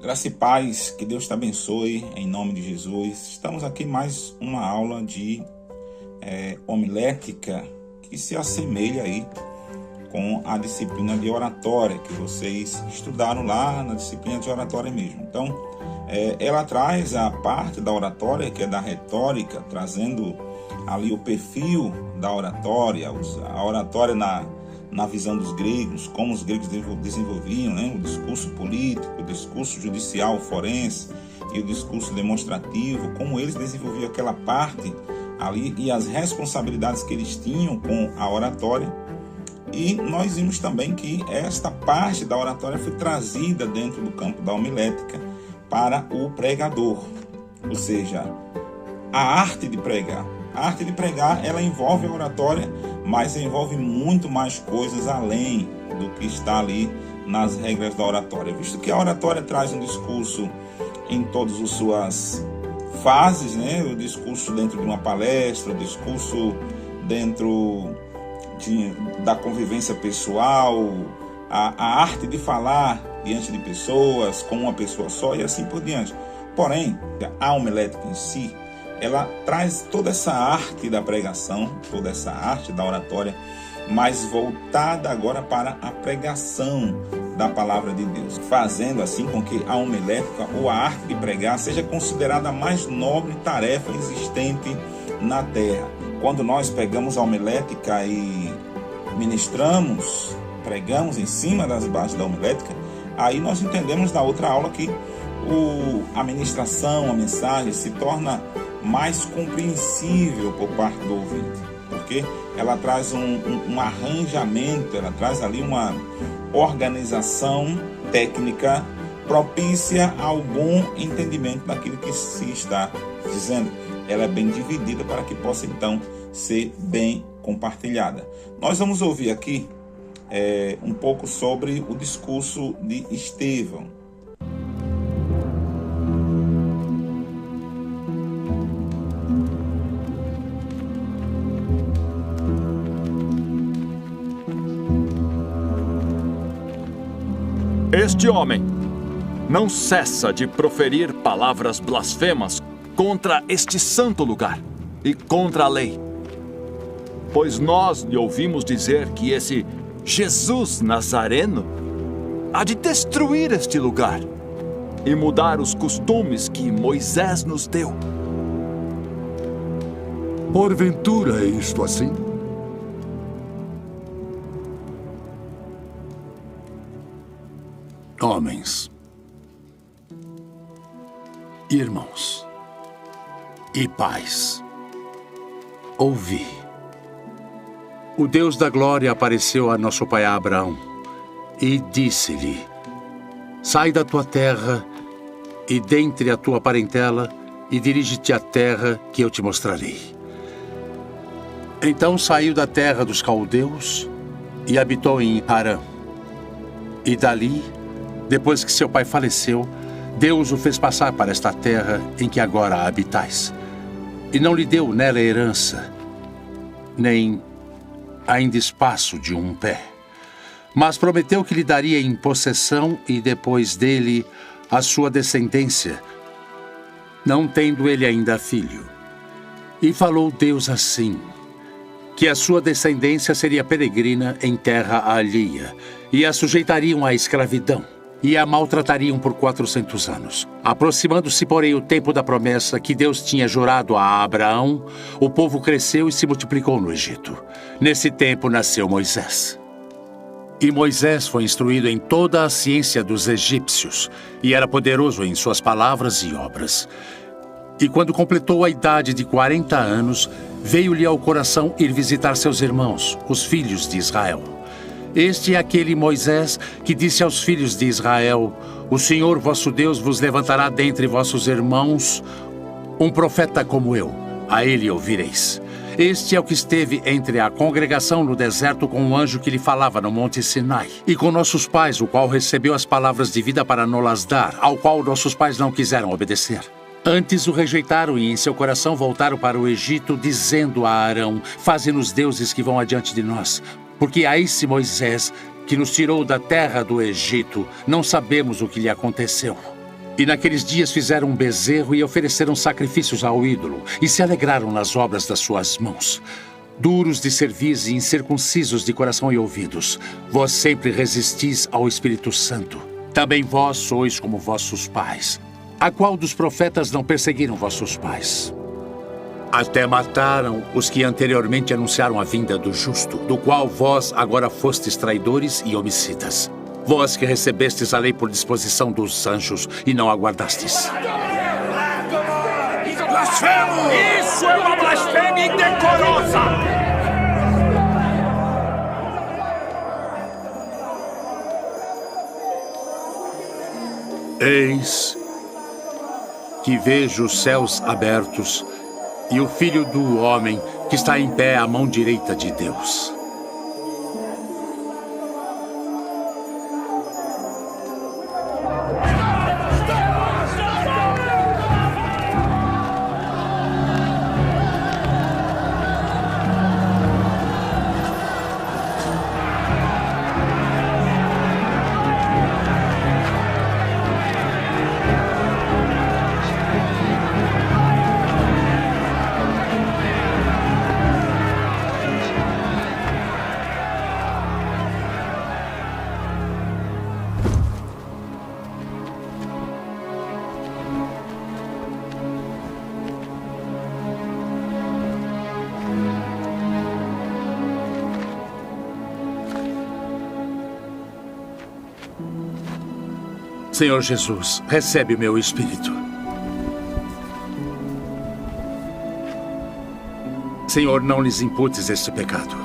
Graça e paz, que Deus te abençoe em nome de Jesus. Estamos aqui mais uma aula de homilética que se assemelha aí com a disciplina de oratória que vocês estudaram lá na disciplina de oratória mesmo. Então, ela traz a parte da oratória, que é da retórica, trazendo ali o perfil da oratória, a oratória na visão dos gregos, como os gregos desenvolviam, né? O discurso político, o discurso judicial forense e o discurso demonstrativo, como eles desenvolviam aquela parte ali e as responsabilidades que eles tinham com a oratória. E nós vimos também que esta parte da oratória foi trazida dentro do campo da homilética para o pregador, ou seja, a arte de pregar. A arte de pregar, ela envolve a oratória, mas envolve muito mais coisas além do que está ali nas regras da oratória. Visto que a oratória traz um discurso em todas as suas fases, né? O discurso dentro de uma palestra, o discurso dentro da convivência pessoal, a arte de falar diante de pessoas, com uma pessoa só e assim por diante. Porém, a homilética em si, ela traz toda essa arte da pregação, toda essa arte da oratória, mas voltada agora para a pregação da palavra de Deus, fazendo assim com que a homilética ou a arte de pregar seja considerada a mais nobre tarefa existente na terra. Quando nós pegamos a homilética e ministramos, pregamos em cima das bases da homilética, aí nós entendemos na outra aula que a ministração, a mensagem se torna mais compreensível por parte do ouvinte, porque ela traz um arranjamento, ela traz ali uma organização técnica propícia ao bom entendimento daquilo que se está dizendo. Ela é bem dividida para que possa então ser bem compartilhada. Nós vamos ouvir aqui um pouco sobre o discurso de Estevão. Este homem não cessa de proferir palavras blasfemas contra este santo lugar e contra a lei. Pois nós lhe ouvimos dizer que esse Jesus Nazareno há de destruir este lugar e mudar os costumes que Moisés nos deu. Porventura é isto assim? Homens, irmãos e pais, ouvi. O Deus da glória apareceu a nosso pai Abraão e disse-lhe: sai da tua terra e dentre a tua parentela e dirige-te à terra que eu te mostrarei. Então saiu da terra dos caldeus e habitou em Harã. E dali, depois que seu pai faleceu, Deus o fez passar para esta terra em que agora habitais. E não lhe deu nela herança, nem ainda espaço de um pé. Mas prometeu que lhe daria em possessão e depois dele a sua descendência, não tendo ele ainda filho. E falou Deus assim, que a sua descendência seria peregrina em terra alheia, e a sujeitariam à escravidão, e a maltratariam por 400 anos. Aproximando-se, porém, o tempo da promessa que Deus tinha jurado a Abraão, o povo cresceu e se multiplicou no Egito. Nesse tempo nasceu Moisés. E Moisés foi instruído em toda a ciência dos egípcios, e era poderoso em suas palavras e obras. E quando completou a idade de 40 anos, veio-lhe ao coração ir visitar seus irmãos, os filhos de Israel. Este é aquele Moisés que disse aos filhos de Israel: o Senhor vosso Deus vos levantará dentre vossos irmãos um profeta como eu, a ele ouvireis. Este é o que esteve entre a congregação no deserto com o anjo que lhe falava no monte Sinai, e com nossos pais, o qual recebeu as palavras de vida para nos dar, ao qual nossos pais não quiseram obedecer. Antes o rejeitaram e em seu coração voltaram para o Egito, dizendo a Arão: faze-nos deuses que vão adiante de nós. Porque a esse Moisés, que nos tirou da terra do Egito, não sabemos o que lhe aconteceu. E naqueles dias fizeram um bezerro e ofereceram sacrifícios ao ídolo, e se alegraram nas obras das suas mãos. Duros de cerviz e incircuncisos de coração e ouvidos, vós sempre resistis ao Espírito Santo. Também vós sois como vossos pais. A qual dos profetas não perseguiram vossos pais? Até mataram os que anteriormente anunciaram a vinda do justo, do qual vós agora fostes traidores e homicidas. Vós que recebestes a lei por disposição dos anjos e não aguardastes. Blasfemo! Isso é uma blasfêmia indecorosa! Eis que vejo os céus abertos e o Filho do Homem que está em pé à mão direita de Deus. Senhor Jesus, recebe o meu espírito. Senhor, não lhes imputes este pecado.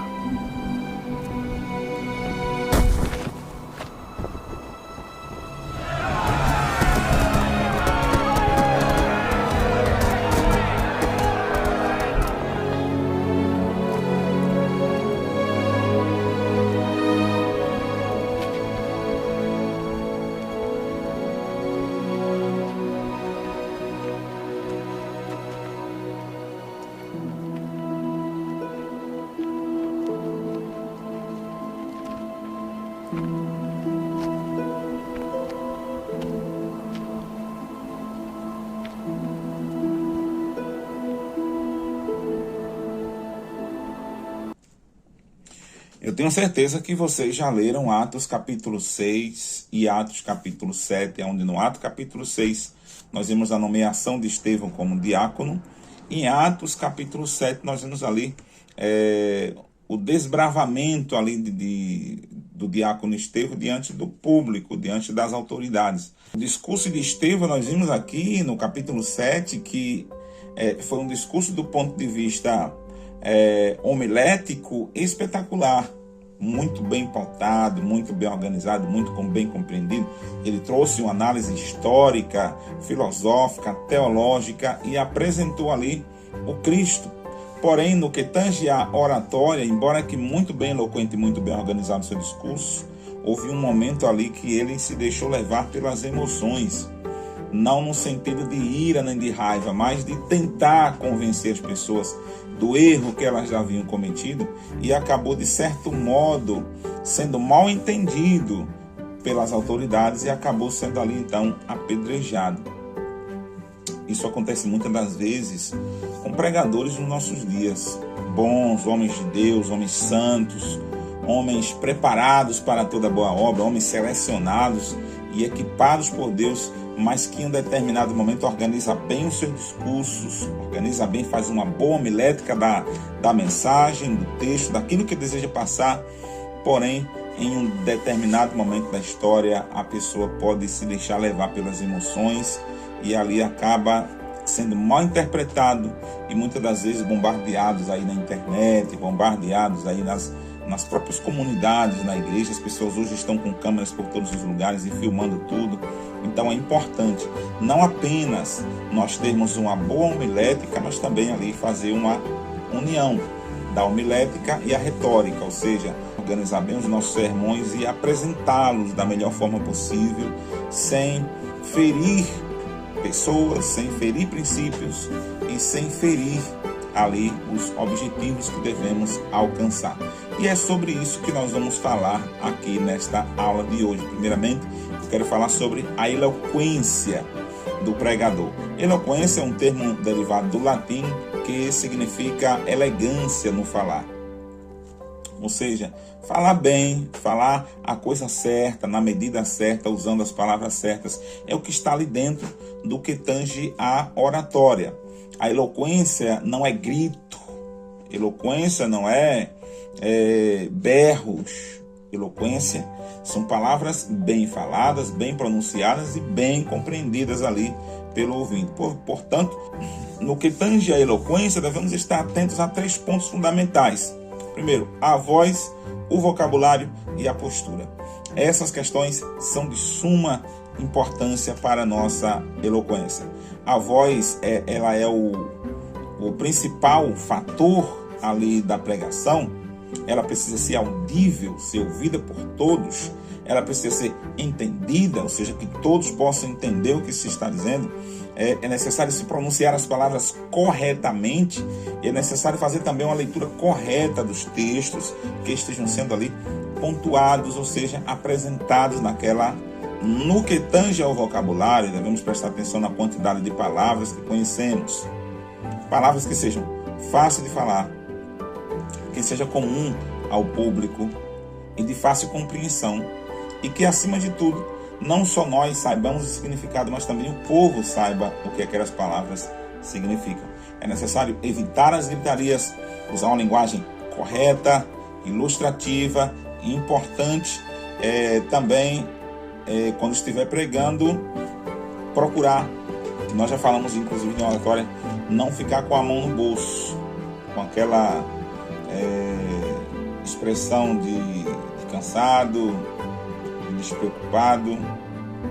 Eu tenho certeza que vocês já leram Atos capítulo 6 e Atos capítulo 7, onde no Atos capítulo 6 nós vemos a nomeação de Estevão como diácono. Em Atos capítulo 7 nós vemos ali o desbravamento ali do diácono Estevão diante do público, diante das autoridades. O discurso de Estevão nós vimos aqui no capítulo 7 que foi um discurso do ponto de vista homilético espetacular, muito bem pautado, muito bem organizado, muito bem compreendido. Ele trouxe uma análise histórica, filosófica, teológica e apresentou ali o Cristo. Porém, no que tange a oratória, embora que muito bem eloquente e muito bem organizado seu discurso, houve um momento ali que ele se deixou levar pelas emoções, não no sentido de ira nem de raiva, mas de tentar convencer as pessoas do erro que elas já haviam cometido, e acabou, de certo modo, sendo mal entendido pelas autoridades e acabou sendo ali, então, apedrejado. Isso acontece muitas das vezes com pregadores nos nossos dias, bons, homens de Deus, homens santos, homens preparados para toda boa obra, homens selecionados e equipados por Deus, mas que em um determinado momento organiza bem os seus discursos, organiza bem, faz uma boa homilética da mensagem, do texto, daquilo que deseja passar. Porém, em um determinado momento da história, a pessoa pode se deixar levar pelas emoções e ali acaba sendo mal interpretado e muitas das vezes bombardeados aí na internet, bombardeados aí nas próprias comunidades, na igreja. As pessoas hoje estão com câmeras por todos os lugares e filmando tudo. Então é importante não apenas nós termos uma boa homilética, mas também ali fazer uma união da homilética e a retórica, ou seja, organizar bem os nossos sermões e apresentá-los da melhor forma possível, sem ferir pessoas, sem ferir princípios e sem ferir ali os objetivos que devemos alcançar. E é sobre isso que nós vamos falar aqui nesta aula de hoje. Primeiramente, eu quero falar sobre a eloquência do pregador. Eloquência é um termo derivado do latim que significa elegância no falar. Ou seja, falar bem, falar a coisa certa, na medida certa, usando as palavras certas, é o que está ali dentro do que tange a oratória. A eloquência não é grito, eloquência não é berros. Eloquência são palavras bem faladas, bem pronunciadas e bem compreendidas ali pelo ouvinte. Portanto, no que tange a eloquência, devemos estar atentos a 3 pontos fundamentais. Primeiro, a voz, o vocabulário e a postura. Essas questões são de suma importância para a nossa eloquência. A voz ela é o principal fator ali da pregação. Ela precisa ser audível, ser ouvida por todos. Ela precisa ser entendida, ou seja, que todos possam entender o que se está dizendo. É necessário se pronunciar as palavras corretamente. É necessário fazer também uma leitura correta dos textos que estejam sendo ali pontuados, ou seja, apresentados no que tange ao vocabulário. Devemos prestar atenção na quantidade de palavras que conhecemos. Palavras que sejam fáceis de falar, que seja comum ao público e de fácil compreensão, e que, acima de tudo, não só nós saibamos o significado, mas também o povo saiba o que aquelas palavras significam. É necessário evitar as gritarias, usar uma linguagem correta, ilustrativa e importante. Também, quando estiver pregando, procurar, nós já falamos inclusive em oratória, não ficar com a mão no bolso, com aquela expressão de cansado, de despreocupado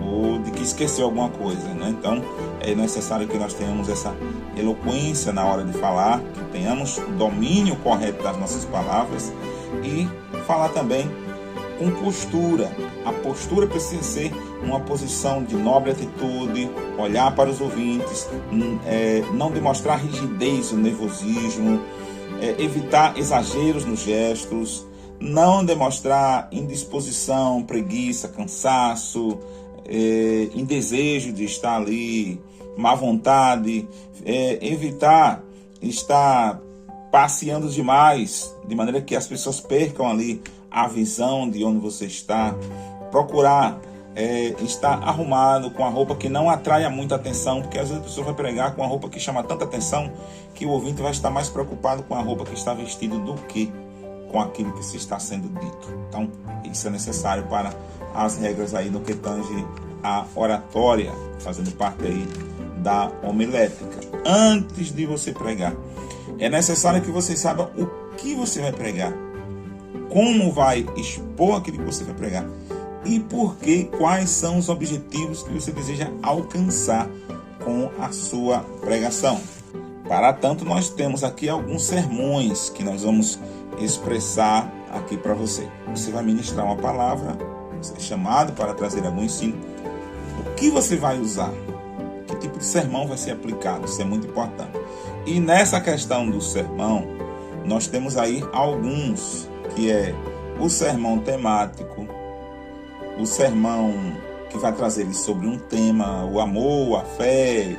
ou de que esqueceu alguma coisa, né? Então é necessário que nós tenhamos essa eloquência na hora de falar, que tenhamos domínio correto das nossas palavras e falar também com postura. A postura precisa ser uma posição de nobre atitude, olhar para os ouvintes, não demonstrar rigidez ou nervosismo, evitar exageros nos gestos, não demonstrar indisposição, preguiça, cansaço, indesejo de estar ali, má vontade, evitar estar passeando demais, de maneira que as pessoas percam ali a visão de onde você está. Procurar estar arrumado com a roupa que não atraia muita atenção, porque às vezes a pessoa vai pregar com a roupa que chama tanta atenção que o ouvinte vai estar mais preocupado com a roupa que está vestido do que com aquilo que se está sendo dito. Então, isso é necessário para as regras aí no que tange a oratória, fazendo parte aí da homilética. Antes de você pregar, é necessário que você saiba o que você vai pregar, como vai expor aquilo que você vai pregar e por quê, quais são os objetivos que você deseja alcançar com a sua pregação. Para tanto, nós temos aqui alguns sermões que nós vamos expressar aqui para você. Você vai ministrar uma palavra, você é chamado para trazer algum ensino. O que você vai usar? Que tipo de sermão vai ser aplicado? Isso é muito importante. E nessa questão do sermão, nós temos aí alguns, que é o sermão temático, o sermão que vai trazer sobre um tema, o amor, a fé,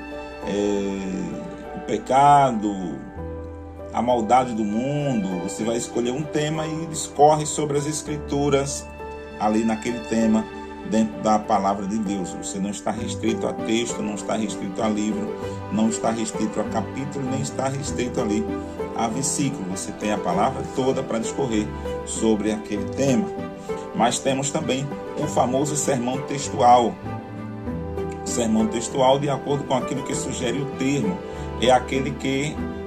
o pecado, a maldade do mundo. Você vai escolher um tema e discorre sobre as escrituras ali naquele tema, dentro da palavra de Deus. Você não está restrito a texto, não está restrito a livro, não está restrito a capítulo, nem está restrito ali a versículo. Você tem a palavra toda para discorrer sobre aquele tema. Mas temos também o famoso sermão textual. O sermão textual, de acordo com aquilo que sugere o termo, é aquele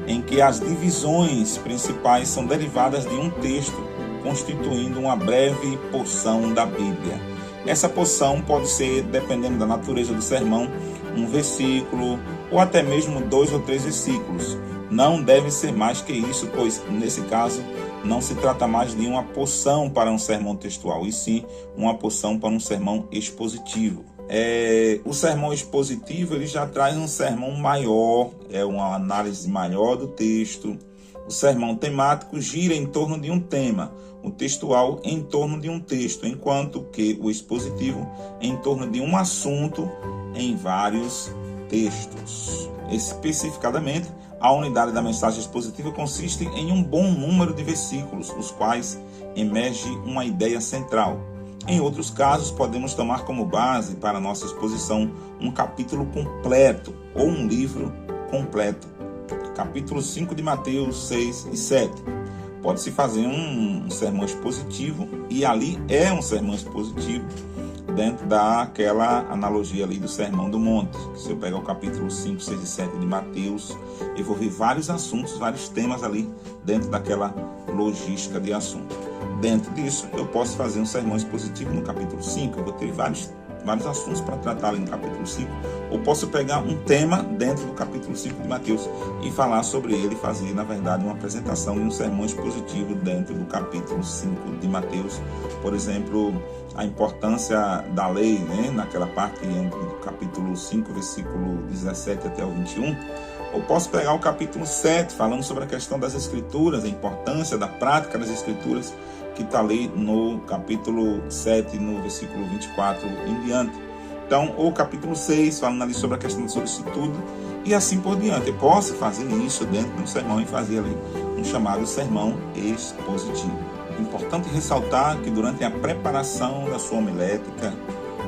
em que as divisões principais são derivadas de um texto, constituindo uma breve porção da Bíblia. Essa porção pode ser, dependendo da natureza do sermão, um versículo ou até mesmo 2 ou 3 versículos. Não deve ser mais que isso, pois, nesse caso, não se trata mais de uma porção para um sermão textual, e sim uma porção para um sermão expositivo. O sermão expositivo ele já traz um sermão maior, uma análise maior do texto. O sermão temático gira em torno de um tema, o textual em torno de um texto, enquanto que o expositivo em torno de um assunto em vários textos. Especificadamente, a unidade da mensagem expositiva consiste em um bom número de versículos, os quais emerge uma ideia central. Em outros casos, podemos tomar como base para nossa exposição um capítulo completo ou um livro completo. Capítulo 5 de Mateus 6 e 7. Pode-se fazer um sermão expositivo, e ali é um sermão expositivo, dentro daquela analogia ali do Sermão do Monte. Se eu pegar o capítulo 5, 6 e 7 de Mateus, eu vou ver vários assuntos, vários temas ali dentro daquela logística de assunto. Dentro disso, eu posso fazer um sermão expositivo no capítulo 5, eu vou ter vários assuntos para tratar ali no capítulo 5, ou posso pegar um tema dentro do capítulo 5 de Mateus e falar sobre ele, fazer, na verdade, uma apresentação de um sermão expositivo dentro do capítulo 5 de Mateus. Por exemplo, a importância da lei, né, naquela parte do capítulo 5, versículo 17 até o 21. Ou posso pegar o capítulo 7, falando sobre a questão das escrituras, a importância da prática das escrituras, que está ali no capítulo 7, no versículo 24 em diante. Então, o capítulo 6, falando ali sobre a questão da solicitude, e assim por diante. Eu posso fazer isso dentro de um sermão e fazer ali um chamado sermão expositivo. Importante ressaltar que durante a preparação da sua homilética,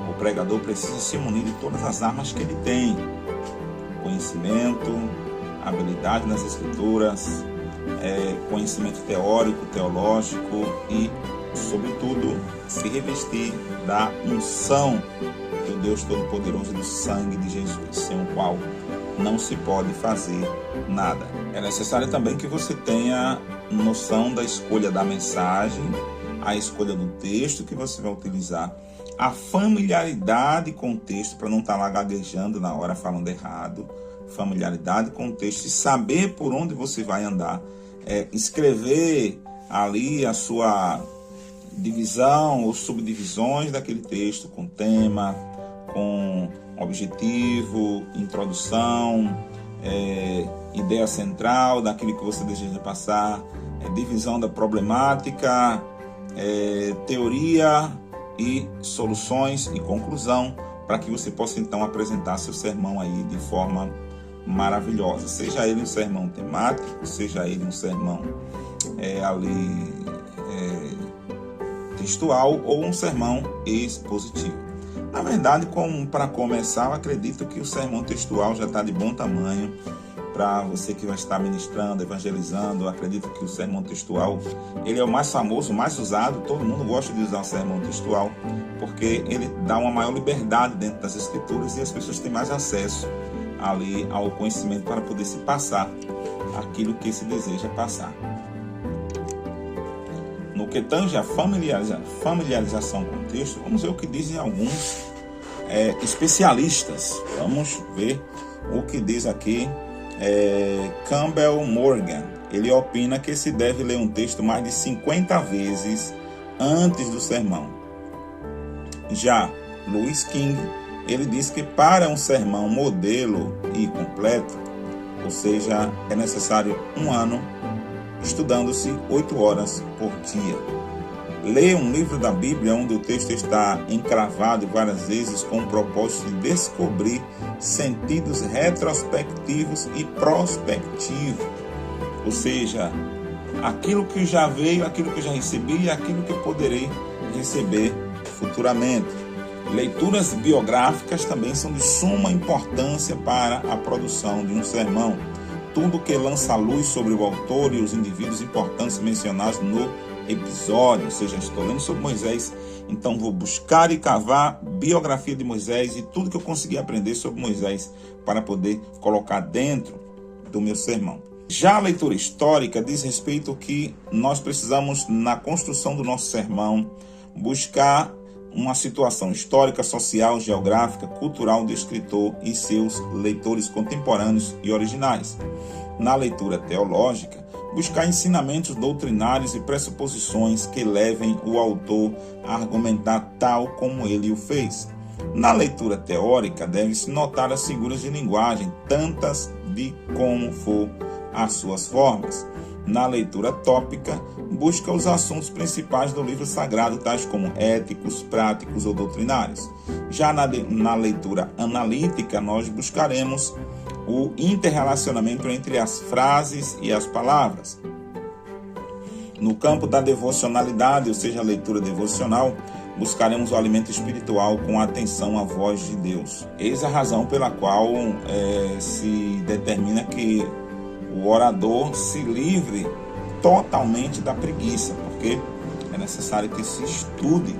o pregador precisa se munir de todas as armas que ele tem: conhecimento, habilidade nas escrituras, conhecimento teórico, teológico e, sobretudo, se revestir da unção do Deus Todo-Poderoso e do sangue de Jesus, sem o qual não se pode fazer nada. É necessário também que você tenha noção da escolha da mensagem, a escolha do texto que você vai utilizar, a familiaridade com o texto, para não estar lá gaguejando na hora falando errado, familiaridade com o texto e saber por onde você vai andar, escrever ali a sua divisão ou subdivisões daquele texto com tema, com objetivo, introdução, ideia central daquilo que você deseja passar, divisão da problemática, teoria e soluções e conclusão, para que você possa então apresentar seu sermão aí de forma maravilhosa, seja ele um sermão temático, seja ele um sermão textual ou um sermão expositivo. Na verdade, para começar, eu acredito que o sermão textual já está de bom tamanho para você que vai estar ministrando, evangelizando. Eu acredito que o sermão textual ele é o mais famoso, o mais usado. Todo mundo gosta de usar o sermão textual porque ele dá uma maior liberdade dentro das escrituras e as pessoas têm mais acesso ali ao conhecimento para poder se passar aquilo que se deseja passar. No que tange a familiarização com o texto, vamos ver o que dizem alguns especialistas. Vamos ver o que diz aqui Campbell Morgan. Ele opina que se deve ler um texto mais de 50 vezes antes do sermão. Já Louis King, ele diz que para um sermão modelo e completo, ou seja, é necessário 1 ano, estudando-se 8 horas por dia. Ler um livro da Bíblia onde o texto está encravado várias vezes com o propósito de descobrir sentidos retrospectivos e prospectivos. Ou seja, aquilo que já veio, aquilo que já recebi e aquilo que poderei receber futuramente. Leituras biográficas também são de suma importância para a produção de um sermão. Tudo que lança luz sobre o autor e os indivíduos importantes mencionados no episódio. Ou seja, estou lendo sobre Moisés, então vou buscar e cavar biografia de Moisés e tudo que eu conseguir aprender sobre Moisés para poder colocar dentro do meu sermão. Já a leitura histórica diz respeito ao que nós precisamos, na construção do nosso sermão, buscar uma situação histórica, social, geográfica, cultural do escritor e seus leitores contemporâneos e originais. Na leitura teológica, buscar ensinamentos doutrinários e pressuposições que levem o autor a argumentar tal como ele o fez. Na leitura teórica, deve-se notar as figuras de linguagem, tantas de como for as suas formas. Na leitura tópica, busca os assuntos principais do livro sagrado, tais como éticos, práticos ou doutrinários. Já na leitura analítica, nós buscaremos o interrelacionamento entre as frases e as palavras. No campo da devocionalidade, ou seja, a leitura devocional, buscaremos o alimento espiritual com atenção à voz de Deus. Eis a razão pela qual se determina que o orador se livre totalmente da preguiça, porque é necessário que se estude.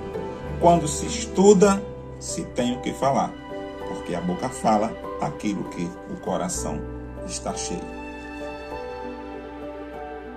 Quando se estuda, se tem o que falar, porque a boca fala aquilo que o coração está cheio.